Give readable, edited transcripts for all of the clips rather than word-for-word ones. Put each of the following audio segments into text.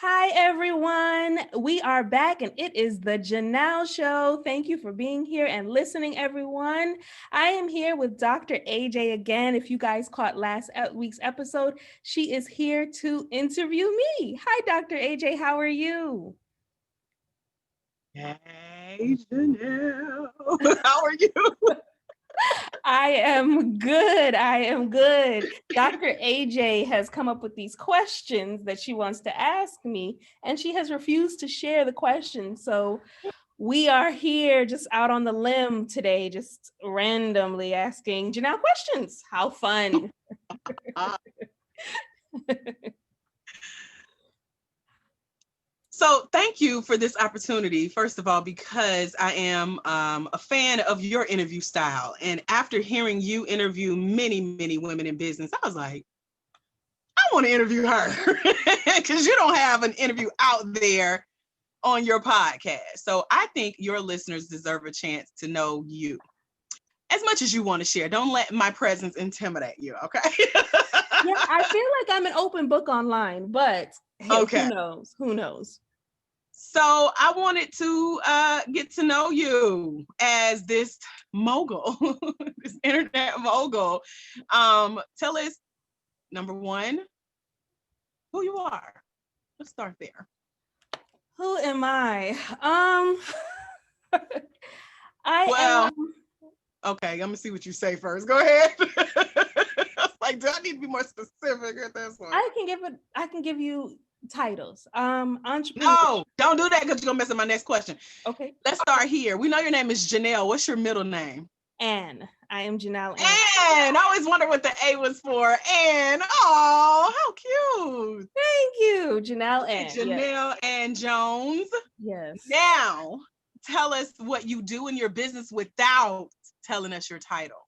Hi, everyone. We are back and it is the Janelle Show. Thank you for being here and listening, everyone. I am here with Dr. AJ again. If you guys caught last week's episode, she is here to interview me. Hi, Dr. AJ. How are you? Hey, Janelle. How are you? I am good. I am good. Dr. AJ has come up with these questions that she wants to ask me, and she has refused to share the questions. So we are here just out on the limb today, just randomly asking Janelle questions. How fun. So thank you for this opportunity, first of all, because I am a fan of your interview style. And after hearing you interview many, many women in business, I was like, I want to interview her because you don't have an interview out there on your podcast. So I think your listeners deserve a chance to know you as much as you want to share. Don't let my presence intimidate you, okay? Yeah, I feel like I'm an open book online, but hey, Okay. who knows? Who knows? So I wanted to get to know you as this mogul, this internet mogul. Tell us, number one, who you are. Let's start there. Who am I? I Well, am. okay, I'm gonna see what you say first. Go ahead. Like, do I need to be more specific at this one? I can give you titles. Entrepreneur. No, don't do that because you're gonna mess up my next question. Okay. Let's start here. We know your name is Janelle. What's your middle name? Anne. I am Janelle Anne. And I always wonder what the A was for. And oh, how cute. Thank you, Janelle Hey, Anne. Yes. Janelle and Jones. Yes. Now, tell us what you do in your business without telling us your title.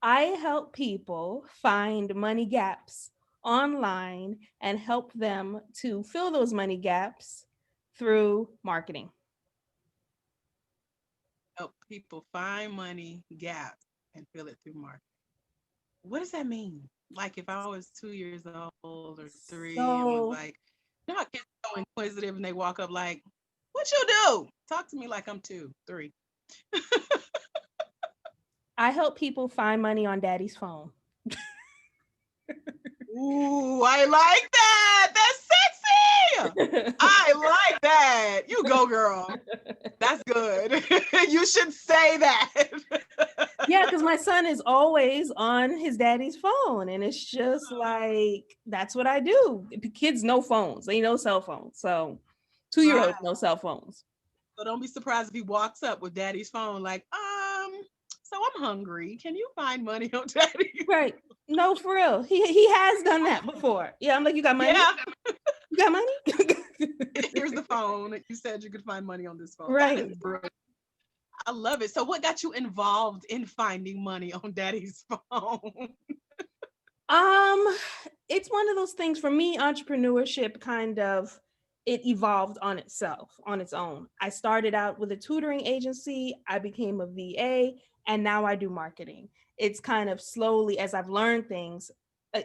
I help people find money gaps online and help them to fill those money gaps through marketing. Help people find money gaps and fill it through marketing. What does that mean? Like if I was 2 years old or three and was So like, you know how kids are so inquisitive and they walk up like, what you do? Talk to me like I'm 2, 3. I help people find money on daddy's phone. Ooh, I like that. That's sexy. I like that. You go, girl. That's good. You should say that. Yeah, because my son is always on his daddy's phone, and it's just like that's what I do. The kids know phones; they know cell phones. So, 2-year-olds Right. know cell phones. So don't be surprised if he walks up with daddy's phone, like, so I'm hungry. Can you find money on daddy? Right? No, for real. He has done that before. Yeah, I'm like, you got money? Yeah. You got money? Here's the phone. You said you could find money on this phone. That Right. is brilliant. I love it. So what got you involved in finding money on daddy's phone? Um, it's one of those things for me, entrepreneurship kind of it evolved on itself, on its own. I started out with a tutoring agency, I became a VA, and now I do marketing. It's kind of slowly as I've learned things,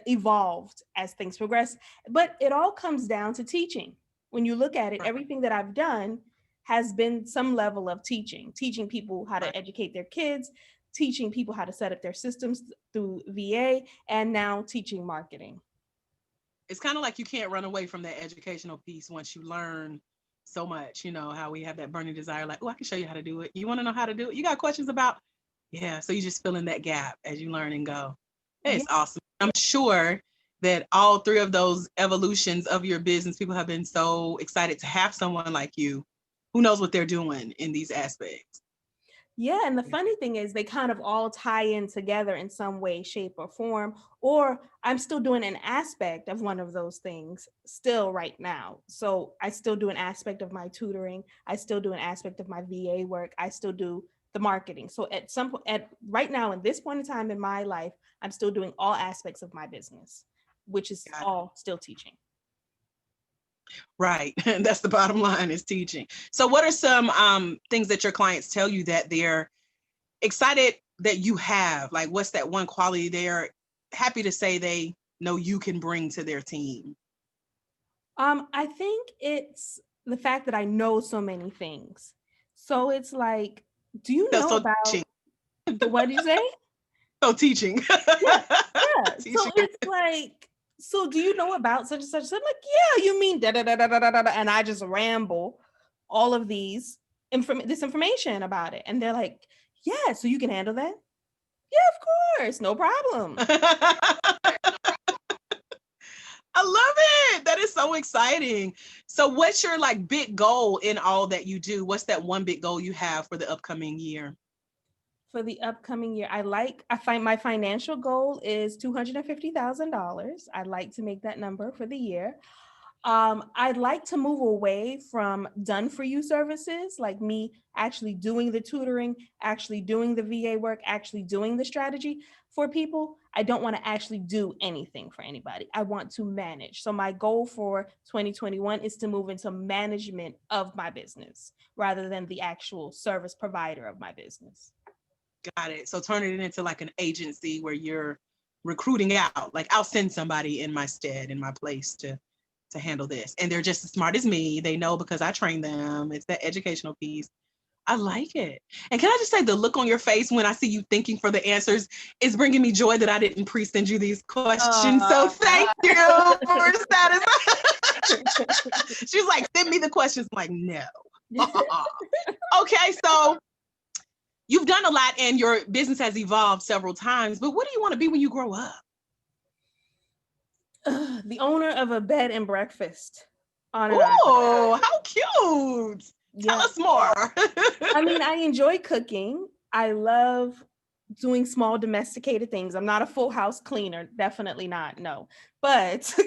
evolved as things progress, but it all comes down to teaching. When you look at it, Right. everything that I've done has been some level of teaching people how Right. to educate their kids, teaching people how to set up their systems through VA, and now teaching marketing. It's kind of like you can't run away from that educational piece once you learn so much, how we have that burning desire, like, oh, I can show you how to do it. You want to know how to do it? You got questions about, yeah. So you just fill in that gap as you learn and go. Yeah. It's awesome. I'm sure that all three of those evolutions of your business, people have been so excited to have someone like you who knows what they're doing in these aspects. Yeah, and the funny thing is they kind of all tie in together in some way, shape, or form. Or I'm still doing an aspect of one of those things still right now. So I still do an aspect of my tutoring. I still do an aspect of my VA work. I still do the marketing. So at some point, at right now in this point in time in my life, I'm still doing all aspects of my business, which is Got it. all still teaching. Right. That's the bottom line, is teaching. So what are some things that your clients tell you that they're excited that you have? Like, what's that one quality they're happy to say they know you can bring to their team? I think it's the fact that I know so many things. So it's like, do you So, know so about teaching. the what do you say? So teaching. Yeah, yeah. So Teaching. it's like, so do you know about such and such? So I'm like, yeah, you mean da da da da da da da, da," and I just ramble all of this information about it, and they're like, yeah, so you can handle that? Yeah, of course, no problem. I love it. That is so exciting. So what's your like big goal in all that you do? What's that one big goal you have for the upcoming year? For the upcoming year, I find my financial goal is $250,000. I'd like to make that number for the year. I'd like to move away from done for you services, like me actually doing the tutoring, actually doing the VA work, actually doing the strategy for people. I don't want to actually do anything for anybody. I want to manage. So my goal for 2021 is to move into management of my business rather than the actual service provider of my business. Got it. So turning it into like an agency where you're recruiting out. Like I'll send somebody in my stead, in my place to handle this. And they're just as smart as me. They know because I train them. It's that educational piece. I like it. And can I just say the look on your face when I see you thinking for the answers is bringing me joy that I didn't pre-send you these questions. So thank you for satisfying. She's like, send me the questions. I'm like, no. Okay, so you've done a lot and your business has evolved several times, but what do you want to be when you grow up? The owner of a bed and breakfast on an island. Oh, how cute. Tell Yeah. us more. I mean, I enjoy cooking. I love doing small domesticated things. I'm not a full house cleaner, definitely not. No. But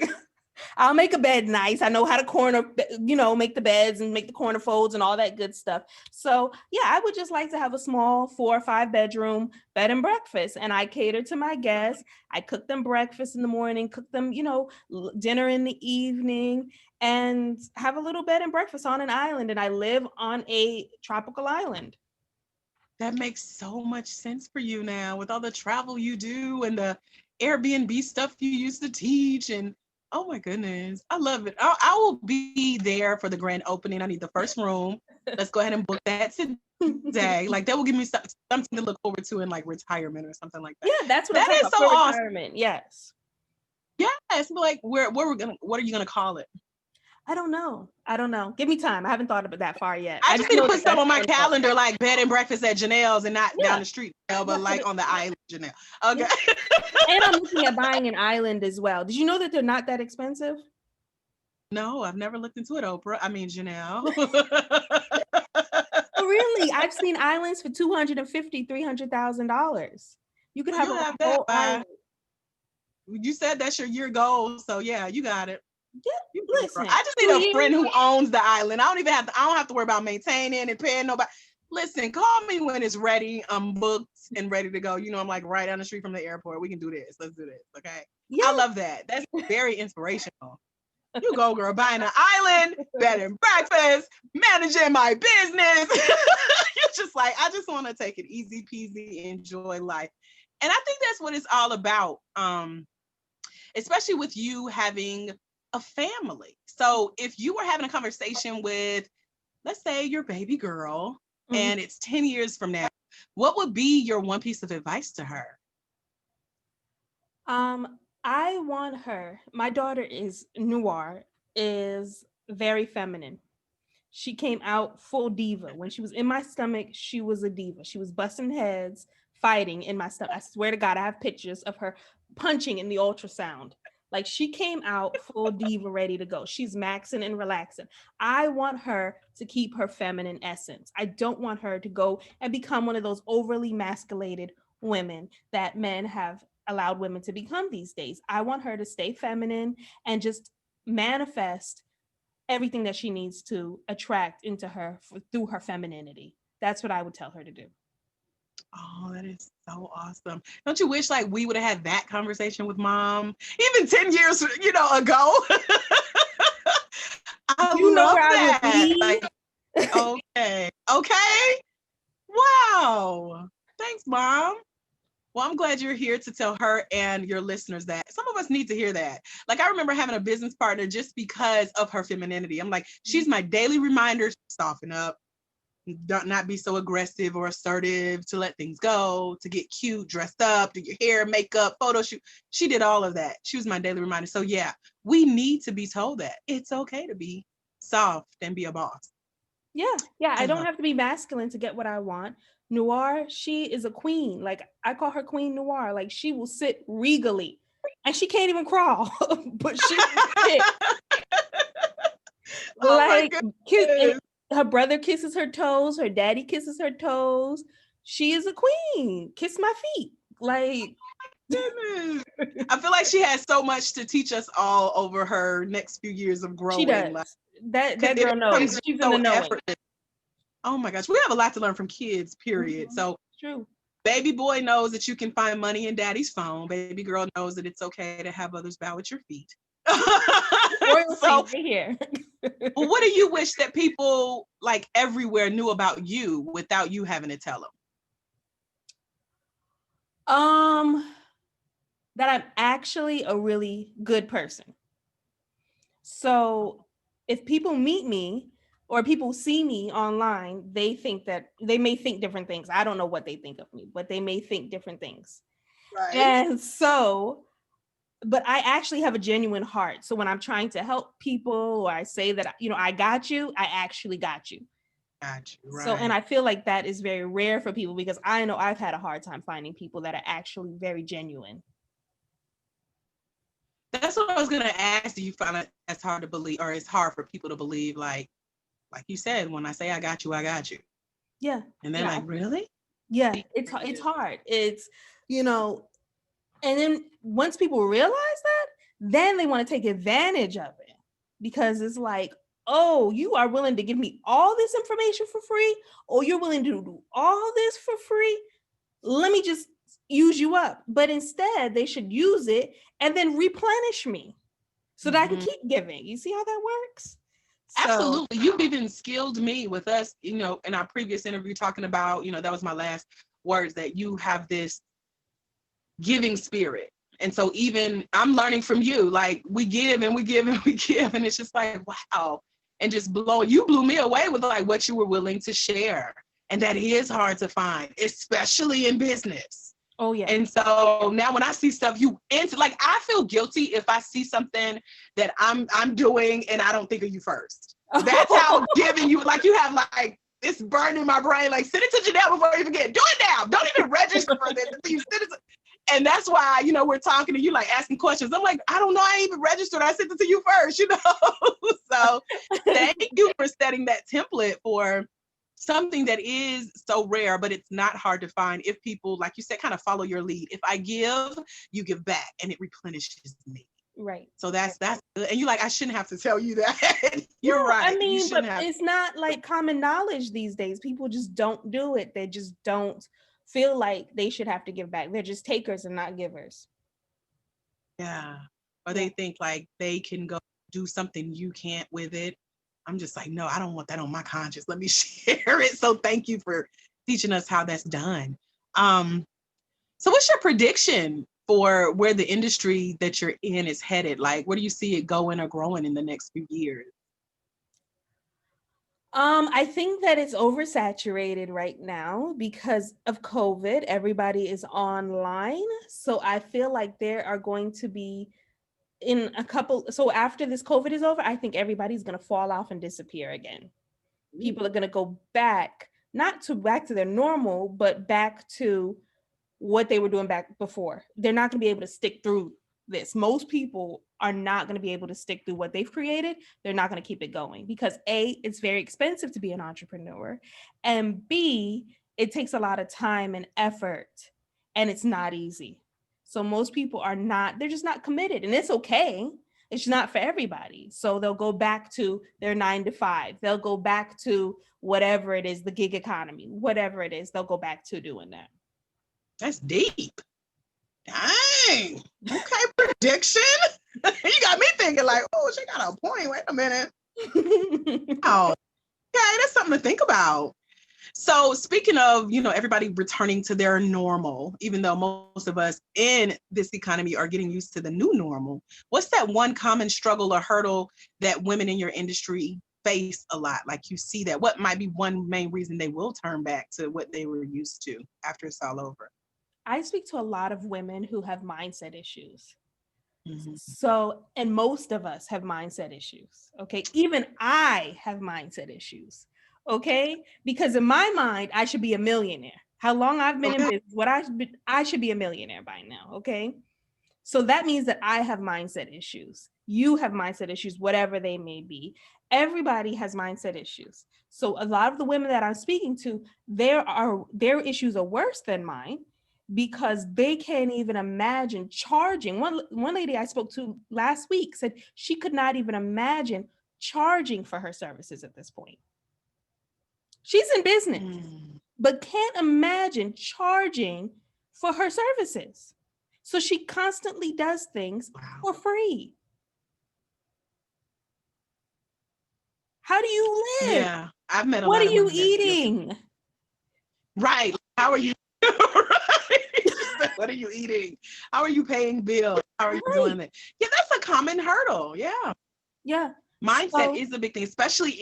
I'll make a bed nice. I know how to make the beds and make the corner folds and all that good stuff. So, yeah, I would just like to have a small 4 or 5 bedroom bed and breakfast. And I cater to my guests. I cook them breakfast in the morning, cook them, dinner in the evening, and have a little bed and breakfast on an island. And I live on a tropical island. That makes so much sense for you now with all the travel you do and the Airbnb stuff you used to teach. And oh my goodness, I love it. I will be there for the grand opening. I need the first room. Let's go ahead and book that today. Like that will give me something to look forward to in like retirement or something like that. Yeah, that's what I'm That talking is about so for awesome. retirement. Yes. Yes, but like what are you gonna call it? I don't know. I don't know. Give me time. I haven't thought about that far yet. I I just just need to know put that some that's on my the end goal. calendar, like bed and breakfast at Janelle's and not down Yeah. the street, Janelle, but Yeah. like on the island, Janelle. Okay. Yeah. And I'm looking at buying an island as well. Did you know that they're not that expensive? No, I've never looked into it, Oprah. I mean, Janelle. Oh, really? I've seen islands for 250, $300,000. You could Well, have you a have that whole by island. you said that's your year goal, so yeah, you got it. Yeah. You got it, girl. Listen, I just need a 2 years. friend who owns the island. I don't have to worry about maintaining and paying nobody. Listen, call me when it's ready. I'm booked and ready to go. You know, I'm like right down the street from the airport. We can do this. Let's do this. Okay. I Yeah. love that. That's very inspirational. You go, girl, buying an island, bed and breakfast, managing my business. You're just like, I just want to take it easy peasy, enjoy life. And I think that's what it's all about. Especially with you having a family. So if you were having a conversation with, let's say, your baby girl, Mhm. and it's 10 years from now, what would be your one piece of advice to her? I want her. My daughter is Noir, is very feminine. She came out full diva. When she was in my stomach, she was a diva. She was busting heads, fighting in my stomach. I swear to God, I have pictures of her punching in the ultrasound. Like she came out full diva, ready to go. She's maxing and relaxing. I want her to keep her feminine essence. I don't want her to go and become one of those overly masculated women that men have allowed women to become these days. I want her to stay feminine and just manifest everything that she needs to attract into her through her femininity. That's what I would tell her to do. Oh, that is so awesome. Don't you wish like we would have had that conversation with mom even 10 years, ago? I You know love where I would that. be. Like, okay. Okay. Wow. Thanks, mom. Well, I'm glad you're here to tell her and your listeners that. Some of us need to hear that. Like, I remember having a business partner just because of her femininity. I'm like, she's my daily reminder, soften up, not be so aggressive or assertive, to let things go, to get cute, dressed up, do your hair, makeup, photo shoot. She did all of that. She was my daily reminder. So yeah, we need to be told that it's okay to be soft and be a boss. Yeah, I I don't love have to be masculine to get what I want. Noir, she is a queen. Like, I call her Queen Noir. Like, she will sit regally, and she can't even crawl, but she will sit. Oh my Like, and goodness. her brother kisses her toes, her daddy kisses her toes. She is a queen. Kiss my feet. Like, Goodness. I feel like she has so much to teach us all over her next few years of she growing. Like, does. That it girl knows. comes She's in the so knowing. effortless. Oh my gosh, we have a lot to learn from kids, period. Mhm. So True. baby boy knows that you can find money in daddy's phone. Baby girl knows that it's okay to have others bow at your feet. Royalty So right here. what do you wish that people like everywhere knew about you without you having to tell them? That I'm actually a really good person. So if people meet me or people see me online, they may think different things. I don't know what they think of me, but they may think different things. Right. And so, but I actually have a genuine heart. So when I'm trying to help people or I say that, I got you, I actually got you. Got you. So, and Right. I feel like that is very rare for people because I know I've had a hard time finding people that are actually very genuine. That's what I was gonna ask. Do you find it as hard to believe, or it's hard for people to believe, like you said, when I say I got you, I got you. Yeah. And they're Yeah. like, really? Yeah. It's hard. It's, you know, and then once people realize that, then they want to take advantage of it because it's like, oh, you are willing to give me all this information for free, or you're willing to do all this for free. Let me just use you up. But instead, they should use it and then replenish me so that I can Mhm. keep giving. You see how that works? So, Absolutely. You've even skilled me with us, in our previous interview talking about, that was my last words, that you have this giving spirit. And so even I'm learning from you, like we give and we give and we give. And it's just like, wow. And just you blew me away with like what you were willing to share. And that is hard to find, especially in business. oh yeah. And so now when I see stuff, like I feel guilty if I see something that I'm doing and I don't think of you first. That's how giving you, like you have like this burn in my brain, like send it to Janelle before you forget. Do it now. Don't even register for this. And that's why, we're talking to you, like asking questions. I'm like, I don't know. I ain't even registered. I sent it to you first, So thank you for setting that template for something that is so rare, but it's not hard to find if people, like you said, kind of follow your lead. If I give, you give back and it replenishes me. Right. So that's good. And you're like, I shouldn't have to tell you that. You're right. I You mean, shouldn't but have. it's not like common knowledge these days. People just don't do it. They just don't feel like they should have to give back. They're just takers and not givers. Yeah. Or Yeah. they think like they can go do something you can't with it. I'm just like, no, I don't want that on my conscience. Let me share it. So thank you for teaching us how that's done. So what's your prediction for where the industry that you're in is headed? Like, where do you see it going or growing in the next few years? I think that it's oversaturated right now because of COVID. Everybody is online. So I feel like there are going to be so after this COVID is over, I think everybody's going to fall off and disappear again. People are going to go back, not to back to their normal, but back to what they were doing back before. They're not going to be able to stick through this. Most people are not going to be able to stick through what they've created. They're not going to keep it going because A, it's very expensive to be an entrepreneur, and B, it takes a lot of time and effort, and it's not easy. So most people they're just not committed, and it's okay. It's not for everybody. So they'll go back to their 9 to 5. They'll go back to whatever it is, the gig economy, whatever it is, they'll go back to doing that. That's deep. Dang. Okay, prediction. You got me thinking like, oh, she got a point. Wait a minute. Oh, okay, that's something to think about. So speaking of, everybody returning to their normal, even though most of us in this economy are getting used to the new normal, what's that one common struggle or hurdle that women in your industry face a lot? Like you see that, what might be one main reason they will turn back to what they were used to after it's all over? I speak to a lot of women who have mindset issues. Mhm. So, and most of us have mindset issues. Okay. Even I have mindset issues. Okay. Because in my mind, I should be a millionaire. How long I've been in Okay. business, I should be a millionaire by now. Okay. So that means that I have mindset issues. You have mindset issues, whatever they may be. Everybody has mindset issues. So a lot of the women that I'm speaking to, their issues are worse than mine because they can't even imagine charging. One lady I spoke to last week said she could not even imagine charging for her services at this point. She's in business, Mm. but can't imagine charging for her services. So she constantly does things Wow. for free. How do you live? Yeah, I've met a What lot are of you women that feel eating? right. How are you? Right. She said, what are you eating? How are you paying bills? How are you Right. doing that? Yeah, that's a common hurdle. Yeah. Yeah. Mindset So is a big thing, especially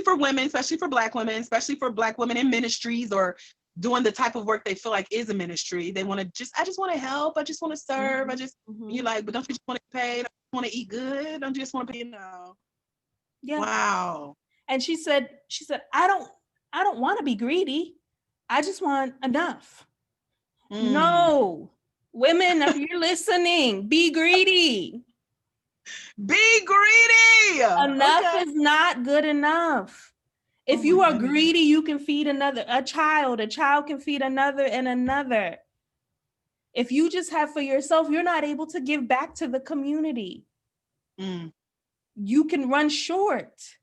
for women, especially for Black women, especially for Black women in ministries or doing the type of work they feel like is a ministry. They want to I just want to help. I just want to serve. You're mhm. like, but don't you just want to get paid? Don't you want to eat good? Don't you just want to pay? Yeah. Wow. And she said, I don't want to be greedy. I just want enough. Mm. No. Women, if you're listening, be greedy. Be greedy. Enough Okay. is not good enough. Oh If my you are goodness. greedy, you can feed a child can feed another and another. If you just have for yourself, you're not able to give back to the community. Mm. You can run short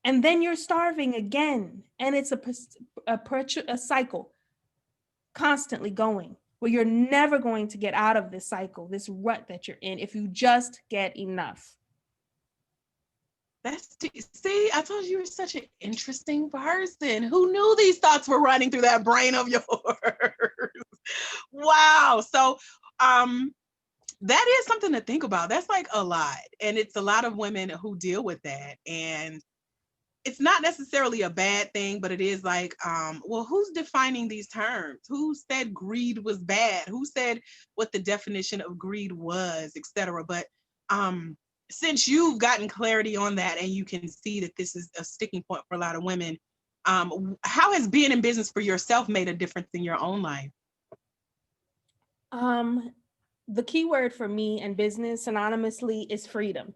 and then you're starving again. And it's a cycle constantly going where you're never going to get out of this cycle, this rut that you're in, if you just get enough. See, I told you were such an interesting person. Who knew these thoughts were running through that brain of yours? Wow. So, that is something to think about. That's like a lot. And it's a lot of women who deal with that. And it's not necessarily a bad thing, but it is like, well, who's defining these terms? Who said greed was bad? Who said what the definition of greed was, etc. But since you've gotten clarity on that and you can see that this is a sticking point for a lot of women, how has being in business for yourself made a difference in your own life? Um, the key word for me and business synonymously is freedom.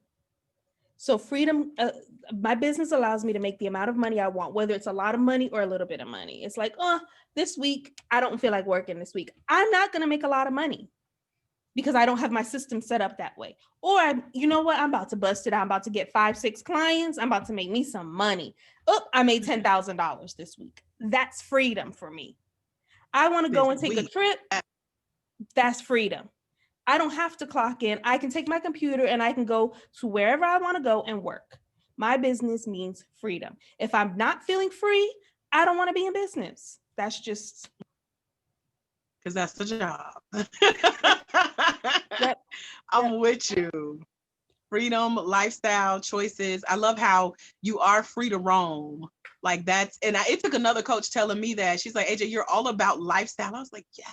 So freedom, my business allows me to make the amount of money I want, whether it's a lot of money or a little bit of money. It's like, oh, this week I don't feel like working this week. I'm not going to make a lot of money because I don't have my system set up that way. Or you know what? I'm about to bust it out. I'm about to get 5, 6 clients. I'm about to make me some money. Oh, I made $10,000 this week. That's freedom for me. I want to This go and take a week. trip. That's freedom. I don't have to clock in. I can take my computer and I can go to wherever I want to go and work. My business means freedom. If I'm not feeling free, I don't want to be in business. That's just, Because that's the job. yep, yep. I'm with you. Freedom, lifestyle choices. I love how you are free to roam. Like that's, and it took another coach telling me that. She's like, AJ, you're all about lifestyle. I was like, yeah.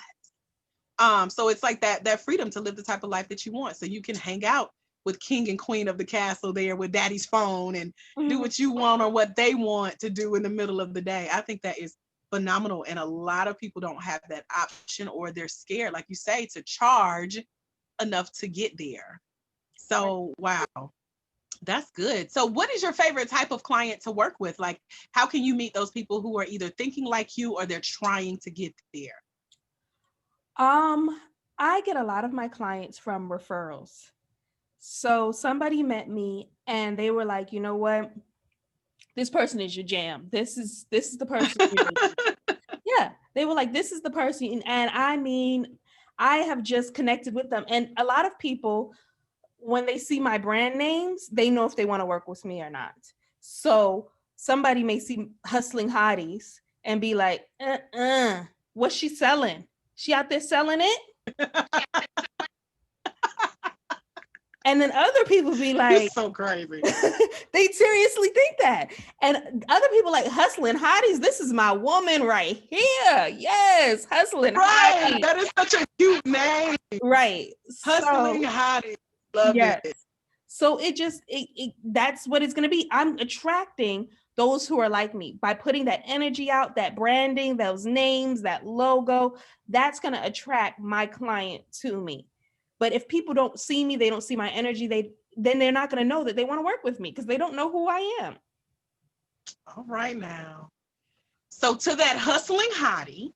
So it's like that freedom to live the type of life that you want. So you can hang out with king and queen of the castle there with daddy's phone and do Mhm. what you want or what they want to do in the middle of the day. I think that is phenomenal. And a lot of people don't have that option or they're scared, like you say, to charge enough to get there. So wow, that's good. So what is your favorite type of client to work with? Like, how can you meet those people who are either thinking like you or they're trying to get there? Um, I get a lot of my clients from referrals. So somebody met me and they were like, you know what? This person is your jam. This is the person you need. Yeah, they were like, this is the person. And I mean, I have just connected with them. And a lot of people, when they see my brand names, they know if they want to work with me or not. So somebody may see Hustling Hotties and be like, what's she selling? She out there selling it? And then other people be like, You're so crazy. they seriously think that. And other people like, Hustling Hotties, this is my woman right here. Yes, Hustling Right. Hotties. That is such a cute name. Right. Hustling Hotties. Love yes. it. So that's what it's going to be. I'm attracting those who are like me by putting that energy out, that branding, those names, that logo. That's going to attract my client to me. But if people don't see me, they don't see my energy, then they're not going to know that they want to work with me because they don't know who I am. All right now. So to that hustling hottie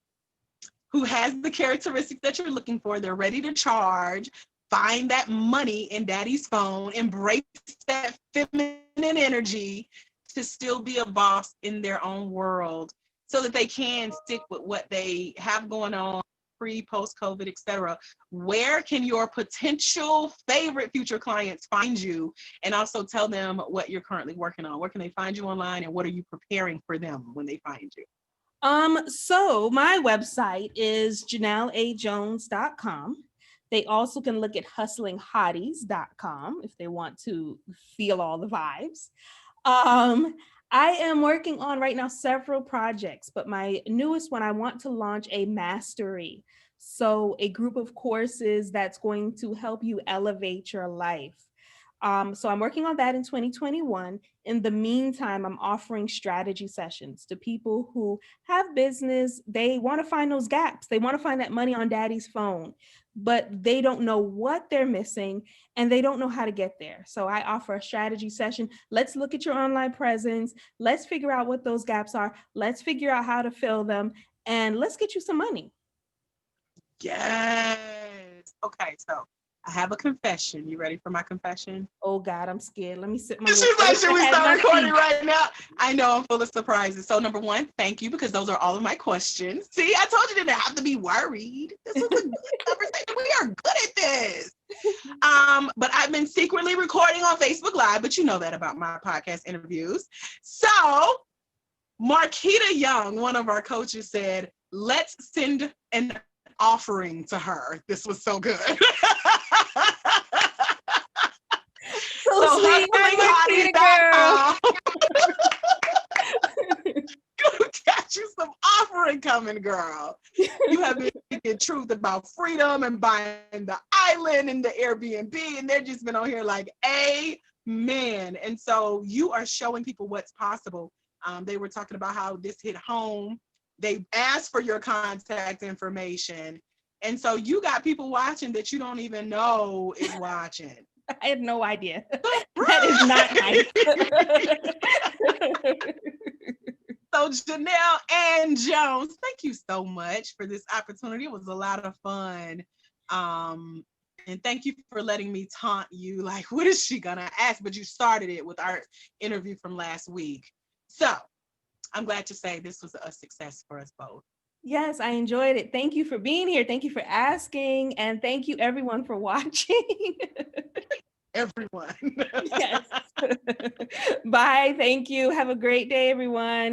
who has the characteristics that you're looking for, they're ready to charge, find that money in daddy's phone, embrace that feminine energy to still be a boss in their own world so that they can stick with what they have going on pre, post COVID, etc. Where can your potential favorite future clients find you? And also tell them what you're currently working on. Where can they find you online and what are you preparing for them when they find you? So my website is JanelleAJones.com. They also can look at hustlinghotties.com if they want to feel all the vibes. I am working on right now several projects, but my newest one, I want to launch a mastery. So a group of courses that's going to help you elevate your life. So I'm working on that in 2021. In the meantime, I'm offering strategy sessions to people who have business. They want to find those gaps. They want to find that money on daddy's phone, but they don't know what they're missing and they don't know how to get there. So I offer a strategy session. Let's look at your online presence. Let's figure out what those gaps are. Let's figure out how to fill them and let's get you some money. Yes. Okay, so I have a confession. You ready for my confession? Oh God, I'm scared. Let me sit my. She's like, should we start recording right now? I know I'm full of surprises. So number one, thank you because those are all of my questions. See, I told you didn't have to be worried. This was a good conversation. We are good at this. But I've been secretly recording on Facebook Live, but you know that about my podcast interviews. So Marquita Young, one of our coaches, said, let's send an offering to her. This was so good. So sweet, hustlinghotties.com. Got you some offering coming, girl. You have been speaking truth about freedom and buying the island and the Airbnb, and they've just been on here like, amen. And so you are showing people what's possible. They were talking about how this hit home. They asked for your contact information. And so you got people watching that you don't even know is watching. I had no idea. That is not nice. So Janelle and Jones, thank you so much for this opportunity. It was a lot of fun. And thank you for letting me taunt you. Like, what is she gonna ask? But you started it with our interview from last week. So I'm glad to say this was a success for us both. Yes, I enjoyed it. Thank you for being here. Thank you for asking. And thank you everyone for watching. Everyone. Yes. Bye. Thank you. Have a great day, everyone.